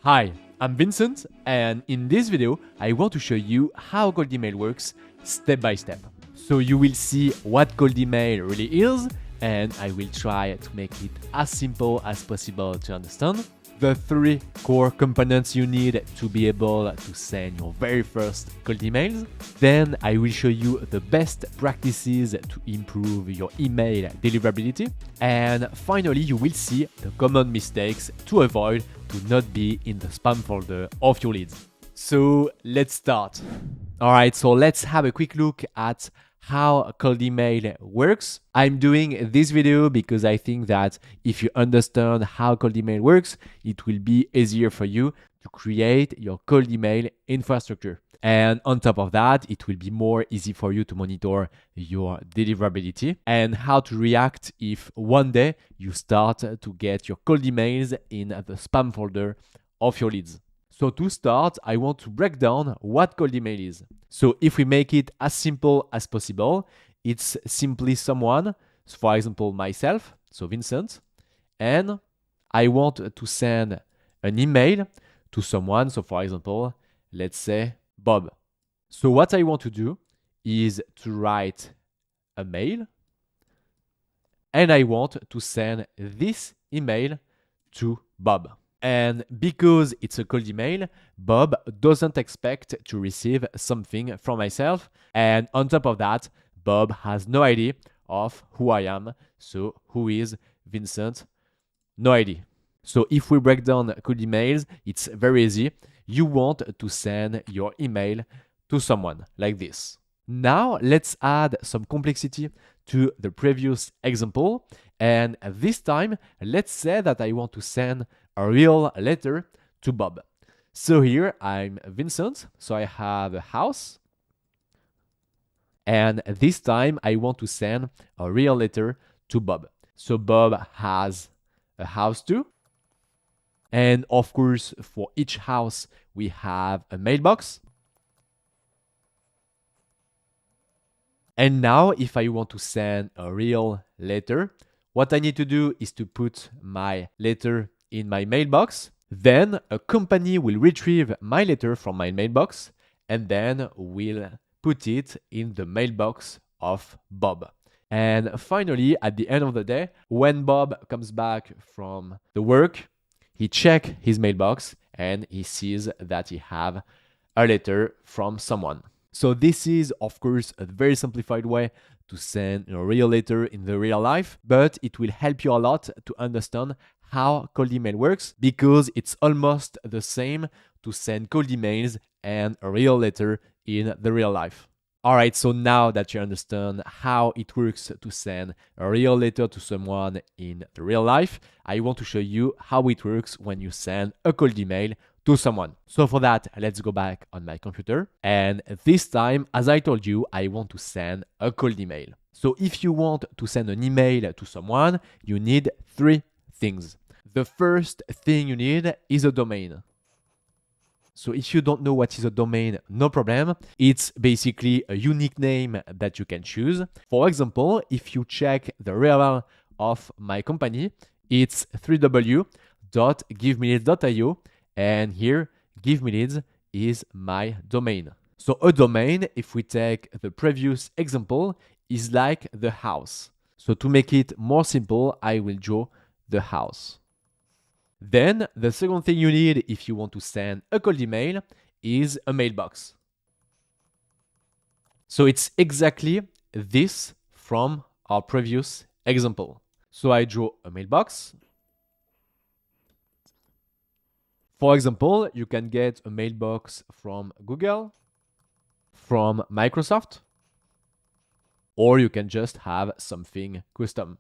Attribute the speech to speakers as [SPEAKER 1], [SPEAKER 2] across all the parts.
[SPEAKER 1] Hi, I'm Vincent, and in this video, I want to show you how cold email works step by step. So you will see what cold email really is, and I will try to make it as simple as possible to understand. The 3 core components you need to be able to send your very first cold emails. Then I will show you the best practices to improve your email deliverability. And finally, you will see the common mistakes to avoid to not be in the spam folder of your leads. So let's start. All right, so let's have a quick look at how cold email works. I'm doing this video because I think that if you understand how cold email works, it will be easier for you to create your cold email infrastructure. And on top of that, it will be more easy for you to monitor your deliverability and how to react if one day you start to get your cold emails in the spam folder of your leads. So to start, I want to break down what cold email is. So if we make it as simple as possible, it's simply someone, for example, myself, so Vincent, and I want to send an email to someone, so for example, let's say Bob. So what I want to do is to write a mail, and I want to send this email to Bob. And because it's a cold email, Bob doesn't expect to receive something from myself. And on top of that, Bob has no idea of who I am. So who is Vincent? No idea. So if we break down cold emails, it's very easy. You want to send your email to someone like this. Now let's add some complexity to the previous example. And this time, let's say that I want to send a real letter to Bob. So here I'm Vincent, so I have a house. And this time I want to send a real letter to Bob. So Bob has a house too. And of course, for each house, we have a mailbox. And now if I want to send a real letter, what I need to do is to put my letter in my mailbox. Then a company will retrieve my letter from my mailbox and then will put it in the mailbox of Bob. And finally, at the end of the day, when Bob comes back from the work, he checks his mailbox and he sees that he have a letter from someone. So this is, of course, a very simplified way to send a real letter in the real life, but it will help you a lot to understand how cold email works because it's almost the same to send cold emails and a real letter in the real life. All right, so now that you understand how it works to send a real letter to someone in the real life, I want to show you how it works when you send a cold email to someone. So for that, let's go back on my computer. And this time, as I told you, I want to send a cold email. So if you want to send an email to someone, you need 3 things. The first thing you need is a domain. So if you don't know what is a domain, no problem. It's basically a unique name that you can choose. For example, if you check the URL of my company, it's www.givemeleads.io. And here, GiveMeLeads is my domain. So a domain, if we take the previous example, is like the house. So to make it more simple, I will draw the house. Then the second thing you need if you want to send a cold email is a mailbox. So it's exactly this from our previous example. So I draw a mailbox. For example, you can get a mailbox from Google, from Microsoft, or you can just have something custom.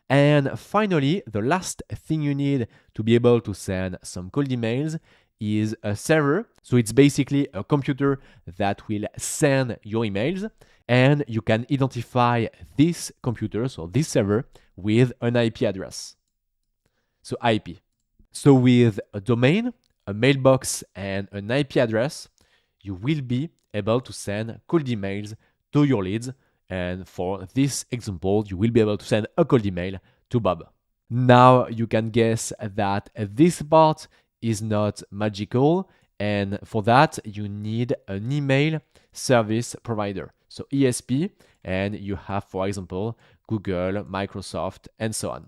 [SPEAKER 1] And finally, the last thing you need to be able to send some cold emails is a server. So it's basically a computer that will send your emails, and you can identify this computer, so this server, with an IP address. So IP. So with a domain, a mailbox, and an IP address, you will be able to send cold emails to your leads. And for this example, you will be able to send a cold email to Bob. Now you can guess that this part is not magical, and for that you need an email service provider, so ESP, and you have, for example, Google, Microsoft, and so on.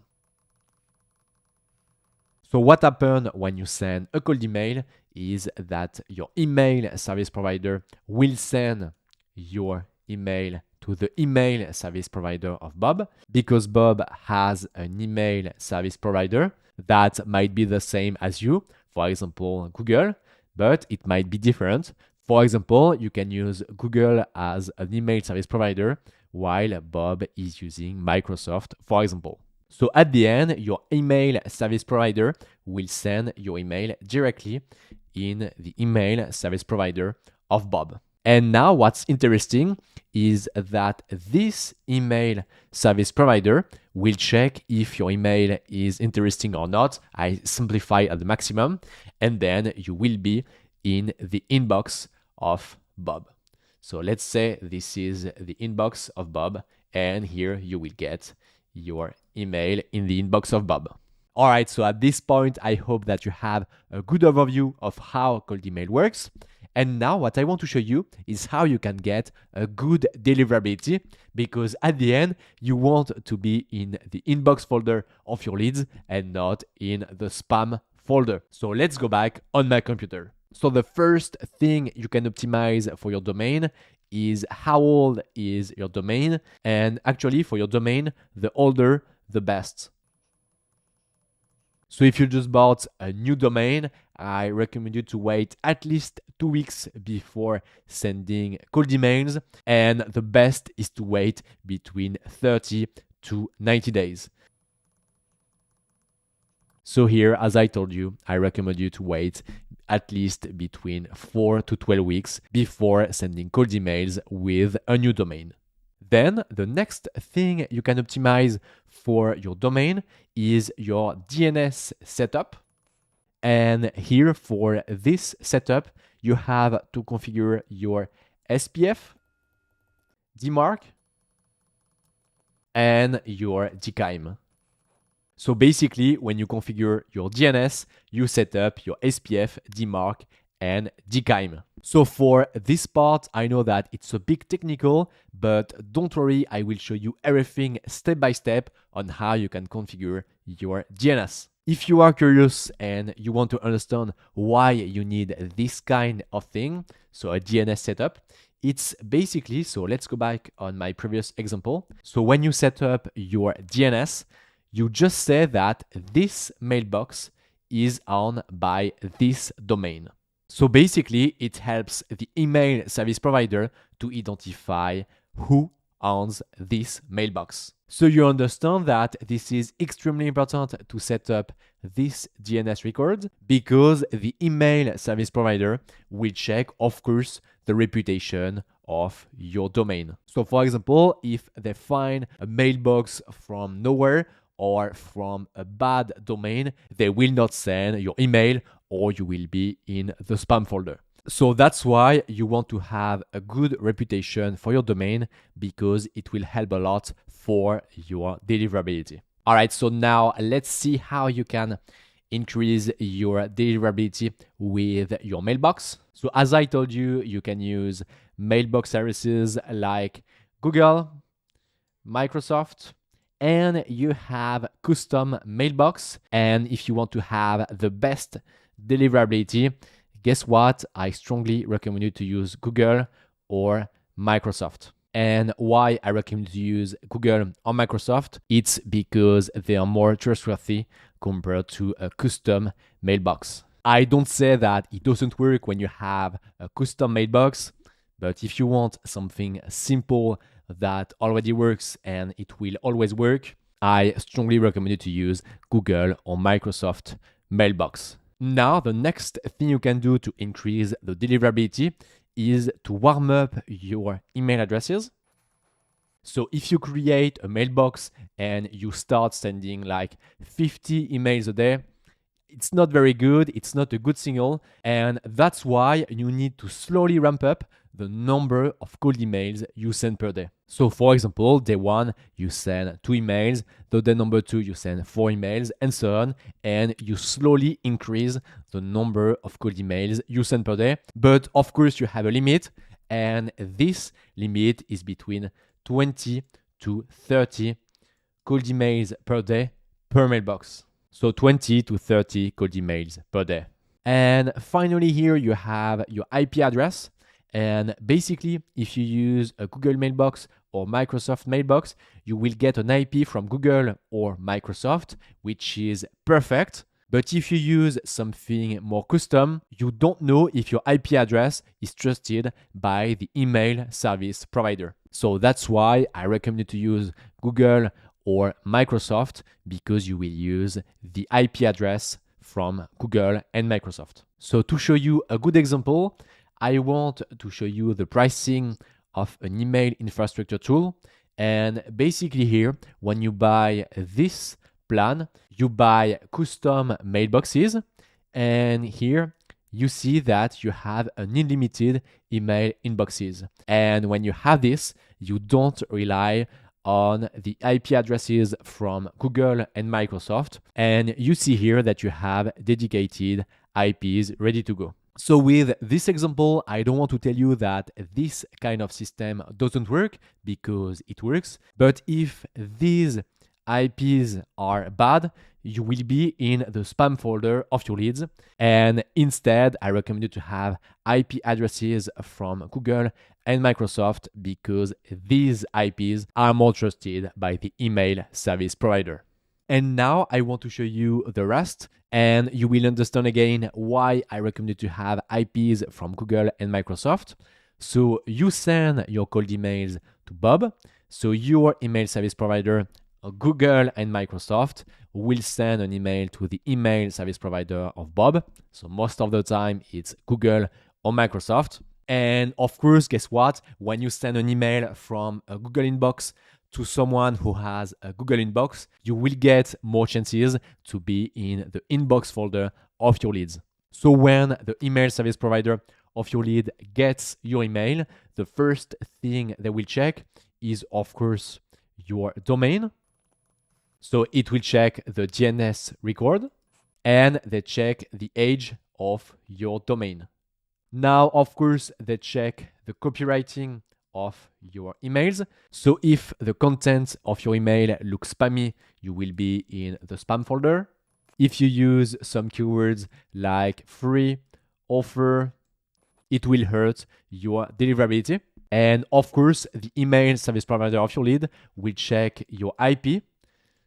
[SPEAKER 1] So what happens when you send a cold email is that your email service provider will send your email to the email service provider of Bob, because Bob has an email service provider that might be the same as you, for example, Google, but it might be different. For example, you can use Google as an email service provider while Bob is using Microsoft, for example. So at the end, your email service provider will send your email directly in the email service provider of Bob. And now what's interesting is that this email service provider will check if your email is interesting or not. I simplify at the maximum, and then you will be in the inbox of Bob. So let's say this is the inbox of Bob, and here you will get your email in the inbox of Bob. All right, so at this point, I hope that you have a good overview of how cold email works. And now what I want to show you is how you can get a good deliverability, because at the end, you want to be in the inbox folder of your leads and not in the spam folder. So let's go back on my computer. So the first thing you can optimize for your domain is how old is your domain. And actually for your domain, the older, the best. So if you just bought a new domain, I recommend you to wait at least 2 weeks before sending cold emails. And the best is to wait between 30 to 90 days. So here, as I told you, I recommend you to wait at least between 4 to 12 weeks before sending cold emails with a new domain. Then the next thing you can optimize for your domain is your DNS setup. And here for this setup, you have to configure your SPF, DMARC, and your DKIM. So basically, when you configure your DNS, you set up your SPF, DMARC, and DKIM. So for this part, I know that it's a bit technical, but don't worry, I will show you everything step by step on how you can configure your DNS. If you are curious and you want to understand why you need this kind of thing, so a DNS setup, it's basically, so let's go back on my previous example. So when you set up your DNS, you just say that this mailbox is owned by this domain. So basically, it helps the email service provider to identify who owns this mailbox. So you understand that this is extremely important to set up this DNS record, because the email service provider will check, of course, the reputation of your domain. So for example, if they find a mailbox from nowhere or from a bad domain, they will not send your email, or you will be in the spam folder. So that's why you want to have a good reputation for your domain, because it will help a lot for your deliverability. All right, so now let's see how you can increase your deliverability with your mailbox. So as I told you, you can use mailbox services like Google, Microsoft, and you have custom mailbox. And if you want to have the best deliverability, guess what? I strongly recommend you to use Google or Microsoft. And why I recommend you to use Google or Microsoft? It's because they are more trustworthy compared to a custom mailbox. I don't say that it doesn't work when you have a custom mailbox, but if you want something simple that already works and it will always work, I strongly recommend you to use Google or Microsoft mailbox. Now, the next thing you can do to increase the deliverability is to warm up your email addresses. So if you create a mailbox and you start sending like 50 emails a day, it's not very good, it's not a good signal, and that's why you need to slowly ramp up the number of cold emails you send per day. So for example, day 1, you send 2 emails, the day number 2, you send 4 emails, and so on, and you slowly increase the number of cold emails you send per day. But of course, you have a limit, and this limit is between 20 to 30 cold emails per day per mailbox. So 20 to 30 cold emails per day. And finally here you have your IP address. And basically, if you use a Google mailbox or Microsoft mailbox, you will get an IP from Google or Microsoft, which is perfect. But if you use something more custom, you don't know if your IP address is trusted by the email service provider. So that's why I recommend you to use Google or Microsoft, because you will use the IP address from Google and Microsoft. So to show you a good example, I want to show you the pricing of an email infrastructure tool. And basically here, when you buy this plan, you buy custom mailboxes. And here you see that you have an unlimited email inboxes. And when you have this, you don't rely on the IP addresses from Google and Microsoft. And you see here that you have dedicated IPs ready to go. So with this example, I don't want to tell you that this kind of system doesn't work, because it works. But if these IPs are bad, you will be in the spam folder of your leads. And instead, I recommend you to have IP addresses from Google and Microsoft, because these IPs are more trusted by the email service provider. And now I want to show you the rest, and you will understand again why I recommend you to have IPs from Google and Microsoft. So you send your cold emails to Bob. So your email service provider, Google and Microsoft, will send an email to the email service provider of Bob. So most of the time it's Google or Microsoft. And of course, guess what? When you send an email from a Google inbox to someone who has a Google inbox, you will get more chances to be in the inbox folder of your leads. So when the email service provider of your lead gets your email, the first thing they will check is, of course, your domain. So it will check the DNS record, and they check the age of your domain. Now, of course, they check the copywriting of your emails. So if the content of your email looks spammy, you will be in the spam folder. If you use some keywords like free, offer, it will hurt your deliverability. And of course, the email service provider of your lead will check your IP.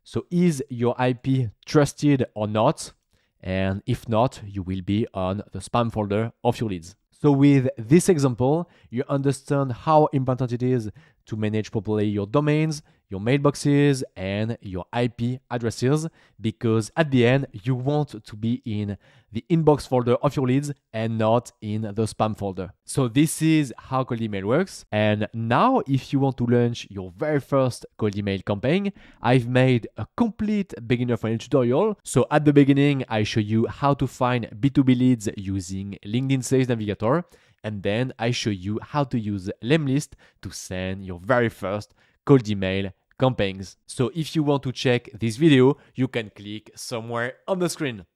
[SPEAKER 1] So is your IP trusted or not? And if not, you will be on the spam folder of your leads. So with this example, you understand how important it is to manage properly your domains, your mailboxes, and your IP addresses, because at the end, you want to be in the inbox folder of your leads and not in the spam folder. So this is how cold email works. And now, if you want to launch your very first cold email campaign, I've made a complete beginner-friendly tutorial. So at the beginning, I show you how to find B2B leads using LinkedIn Sales Navigator. And then I show you how to use Lemlist to send your very first cold email campaigns. So if you want to check this video, you can click somewhere on the screen.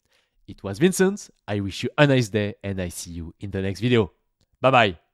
[SPEAKER 1] It was Vincent. I wish you a nice day, and I see you in the next video. Bye bye.